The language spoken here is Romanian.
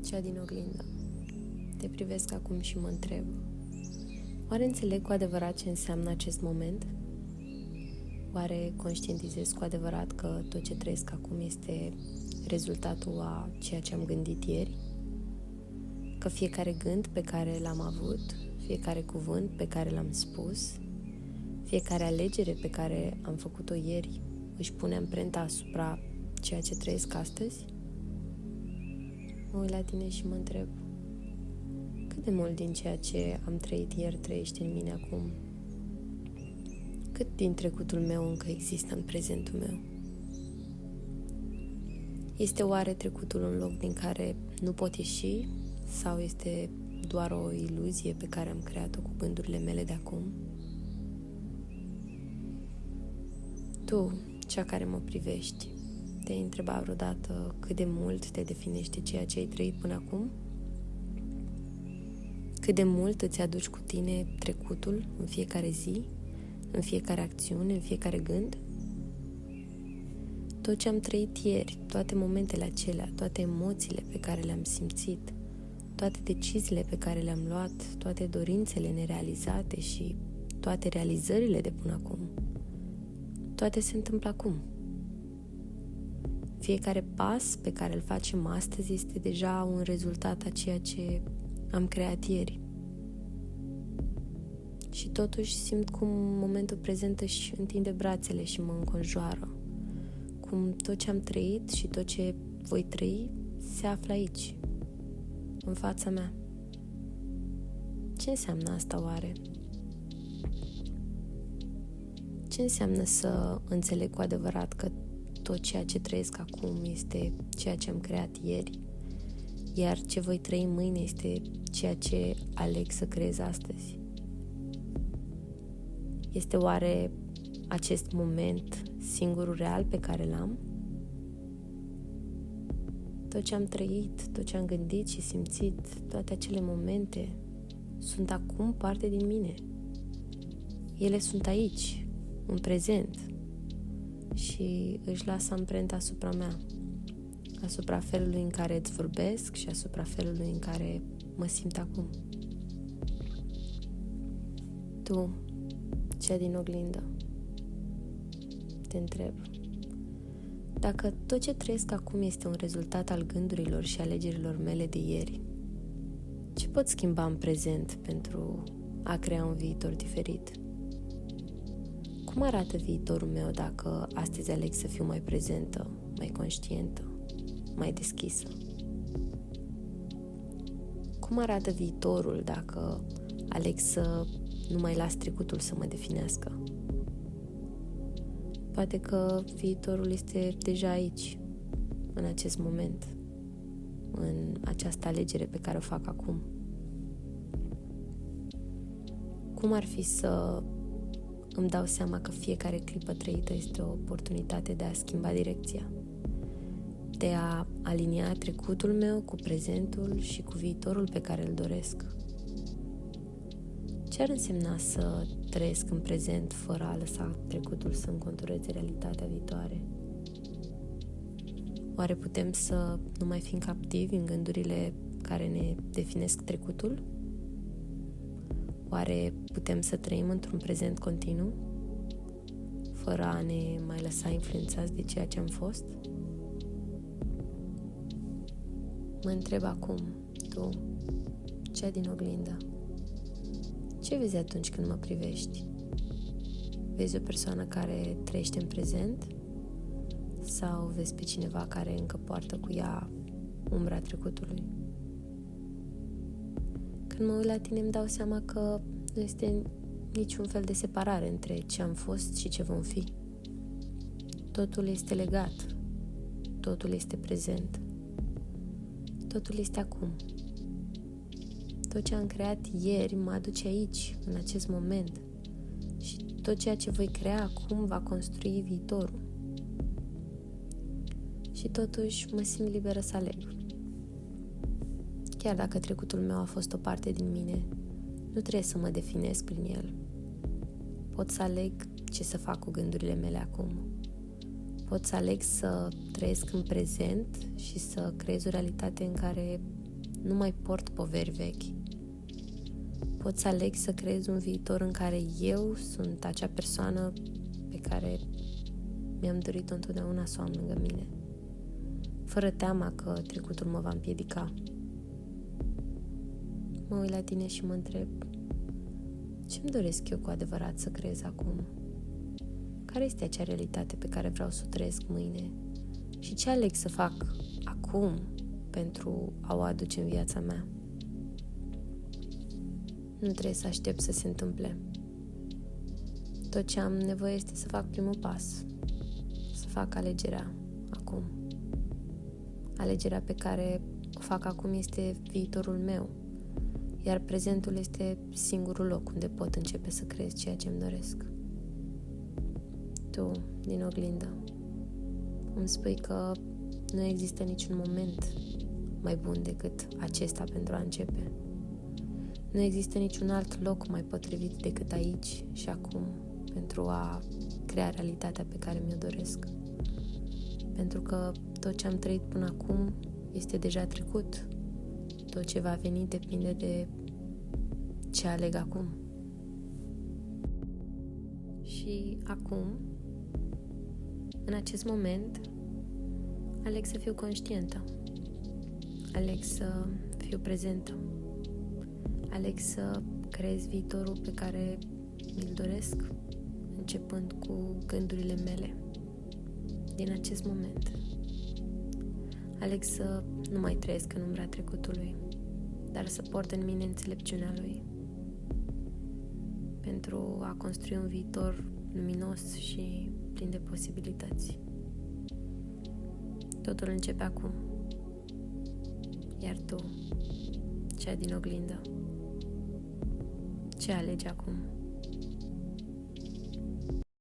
cea din oglindă. Te privesc acum și mă întreb, oare înțeleg cu adevărat ce înseamnă acest moment? Oare conștientizez cu adevărat că tot ce trăiesc acum este rezultatul a ceea ce am gândit ieri? Că fiecare gând pe care l-am avut, fiecare cuvânt pe care l-am spus, fiecare alegere pe care am făcut-o ieri își pune amprenta asupra ceea ce trăiesc astăzi? Mă uit la tine și mă întreb, cât de mult din ceea ce am trăit ieri trăiește în mine acum? Cât din trecutul meu încă există în prezentul meu? Este oare trecutul un loc din care nu pot ieși sau este doar o iluzie pe care am creat-o cu gândurile mele de acum? Tu, cea care mă privești, te-ai întrebat vreodată cât de mult te definește ceea ce ai trăit până acum? Cât de mult îți aduci cu tine trecutul în fiecare zi, în fiecare acțiune, în fiecare gând? Tot ce am trăit ieri, toate momentele acelea, toate emoțiile pe care le-am simțit, toate deciziile pe care le-am luat, toate dorințele nerealizate și toate realizările de până acum, toate se întâmplă acum. Fiecare pas pe care îl facem astăzi este deja un rezultat a ceea ce am creat ieri. Și totuși simt cum momentul prezent își întinde brațele și mă înconjoară. Cum tot ce am trăit și tot ce voi trăi se află aici, în fața mea. Ce înseamnă asta oare? Ce înseamnă să înțeleg cu adevărat că tot ceea ce trăiesc acum este ceea ce am creat ieri, iar ce voi trăi mâine este ceea ce aleg să creez astăzi? Este oare acest moment singurul real pe care l-am? Tot ce am trăit, tot ce am gândit și simțit, toate acele momente sunt acum parte din mine. Ele sunt aici, în prezent, și își lasă amprenta asupra mea, asupra felului în care îți vorbesc și asupra felului în care mă simt acum. Tu, cea din oglindă, te întreb, dacă tot ce trăiesc acum este un rezultat al gândurilor și alegerilor mele de ieri, ce pot schimba în prezent pentru a crea un viitor diferit? Cum arată viitorul meu dacă astăzi aleg să fiu mai prezentă, mai conștientă, mai deschisă? Cum arată viitorul dacă aleg să nu mai las trecutul să mă definească? Poate că viitorul este deja aici, în acest moment, în această alegere pe care o fac acum. Cum ar fi să îmi dau seama că fiecare clipă trăită este o oportunitate de a schimba direcția, de a alinia trecutul meu cu prezentul și cu viitorul pe care îl doresc? Ce ar însemna să trăiesc în prezent fără a lăsa trecutul să-mi contureze realitatea viitoare? Oare putem să nu mai fim captivi în gândurile care ne definesc trecutul? Oare putem să trăim într-un prezent continuu, fără a ne mai lăsa influențați de ceea ce am fost? Mă întreb acum, tu, cea din oglindă, ce vezi atunci când mă privești? Vezi o persoană care trăiește în prezent? Sau vezi pe cineva care încă poartă cu ea umbra trecutului? Când mă uit la tine îmi dau seama că nu este niciun fel de separare între ce am fost și ce vom fi. Totul este legat. Totul este prezent. Totul este acum. Tot ce am creat ieri mă aduce aici, în acest moment. Și tot ceea ce voi crea acum va construi viitorul. Și totuși mă simt liberă să aleg. Chiar dacă trecutul meu a fost o parte din mine, nu trebuie să mă definesc prin el. Pot să aleg ce să fac cu gândurile mele acum. Pot să aleg să trăiesc în prezent și să creez o realitate în care Nu mai port poveri vechi. Pot să aleg să creez un viitor în care eu sunt acea persoană pe care mi-am dorit întotdeauna să o am lângă mine, fără teama că trecutul mă va împiedica. Mă uit la tine și mă întreb, ce-mi doresc eu cu adevărat să creez acum? Care este acea realitate pe care vreau să o trăiesc mâine? Și ce aleg să fac acum pentru a o aduce în viața mea? Nu trebuie să aștept să se întâmple. Tot ce am nevoie este să fac primul pas, să fac alegerea acum. Alegerea pe care o fac acum este viitorul meu, iar prezentul este singurul loc unde pot începe să creez ceea ce îmi doresc. Tu, din oglindă, îmi spui că nu există niciun moment mai bun decât acesta pentru a începe. Nu există niciun alt loc mai potrivit decât aici și acum pentru a crea realitatea pe care mi-o doresc. Pentru că tot ce am trăit până acum este deja trecut. Tot ce va veni depinde de ce aleg acum. Și acum, în acest moment, aleg să fiu conștientă. Aleg să fiu prezentă. Aleg să creez viitorul pe care mi-l doresc, începând cu gândurile mele din acest moment. Aleg să nu mai trăiesc în umbra trecutului, dar să port în mine înțelepciunea lui pentru a construi un viitor luminos și plin de posibilități. Totul începe acum. Iar tu, cea din oglindă, ce alegi acum?